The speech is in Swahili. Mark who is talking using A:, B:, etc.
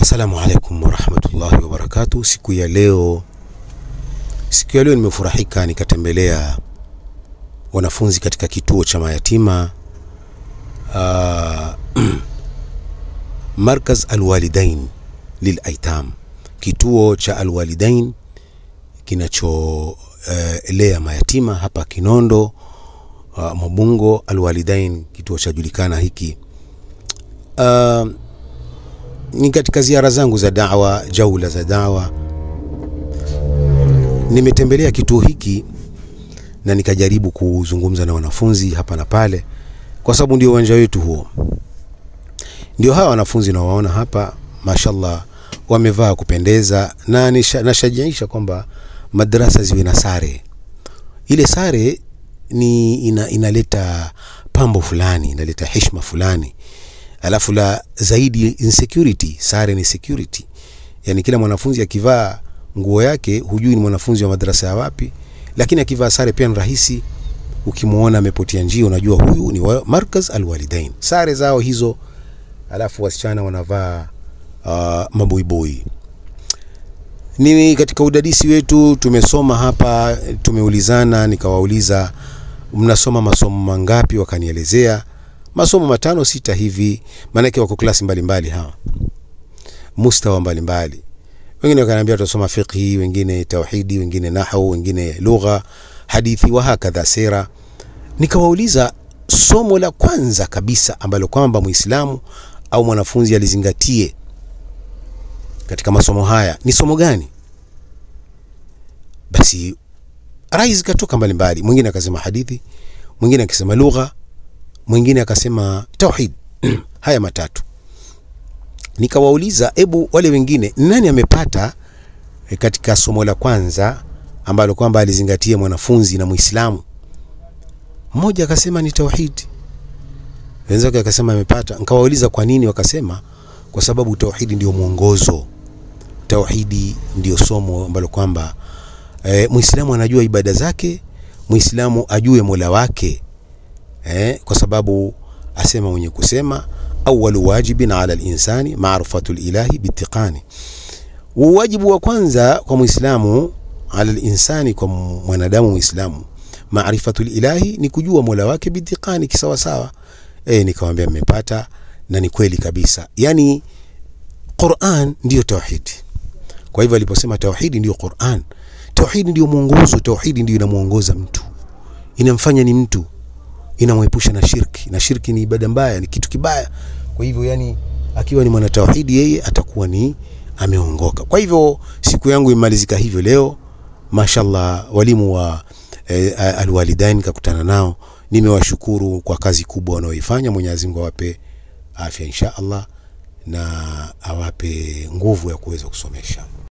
A: Assalamu alaikum wa rahmatullahi wa barakatuh. Siku ya leo nimefurahika nikatembelea wanafunzi katika kituo cha mayatima Markaz Al-Walidain Lil-Aitam, kituo cha Al-Walidain kinacholea mayatima hapa Kinondo, Mabungo. Al-Walidain kituo cha julikana hiki. Ni katika ziara zangu za da'wa, jaula za da'wa, nimetembelea kituo hiki na nikajaribu kuzungumza na wanafunzi hapa na pale, kwa sababu ndio uwanja wetu huo. Ndio hawa wanafunzi nawaona hapa, mashallah, wamevaa kupendeza, na nashajiisha kwamba madrasa ziwe na sare. Ile sare ni inaleta pambo fulani, inaleta heshima fulani. Alafu la zaidi insecurity, sare ni security. Yani kila mwanafunzi akivaa nguo yake hujui ni mwanafunzi wa madrasa ya wapi, lakini akivaa sare pia ni rahisi. Ukimuona amepotea njia unajua huyu ni Markaz Al-Walidain. Sare zao hizo. Alafu wasichana wanavaa maboiboi. Ni katika udadisi wetu tumesoma hapa, tumeulizana, nikawauliza mnasoma masomo mangapi, wakanielezea masomo 5 6 hivi, maana wako klasi mbalimbali hawa, mustawa mbalimbali. Wengine wakaniambia tutasoma fiqh, wengine tauhidi, wengine nahwu, wengine lugha, hadithi wa hakadha sira. Nikawauliza somo la kwanza kabisa ambalo kwamba Muislamu au mwanafunzi alizingatie katika masomo haya ni somo gani? Basi rai zikatoka mbalimbali. Mwingine akasema hadithi, mwingine akasema lugha, mwingine akasema tauhid. Haya matatu. Nikawauliza ebu wale wengine nani amepata katika somo la kwanza ambalo kwamba alizingatia mwanafunzi na Muislamu? Mmoja akasema ni tauhid, wenzake akasema amepata. Nikawauliza kwa nini, wakasema kwa sababu tauhidi ndio mwongozo. Tauhidi ndio somo ambalo kwamba Muislamu anajua ibada zake, Muislamu ajue Mola wake. Kwa sababu asema mwenye kusema awwalu wajibin ala al-insani ma'rifatul ilahi bittiqani. Wajibu wa kwanza kwa Muislamu, ala al-insani, kwa mwanadamu Muislamu, ma'rifatul ilahi ni kujua Mola wake bittiqani, kisawa sawa. Nikamwambia mmepata, na ni kweli kabisa. Yani Qur'an ndio tauhid. Kwa hivyo aliposema tauhid ndio Qur'an, tauhid ndio mwongozo, tauhid ndio inamuongoza mtu, inamfanya ni mtu, inamwepusha na shirki, na shirki ni ibada mbaya, ni kitu kibaya. Kwa hivyo yani akiwa ni mwana tauhidi yeye atakuwa ni ameongoka. Kwa hivyo siku yangu imalizika hivyo leo, mashallah. Walimu wa Al-Walidain kakutana nao, nimewashukuru kwa kazi kubwa wanaoifanya. Mwenyezi Mungu awape afya insha Allah na awape nguvu ya kuweza kusomesha.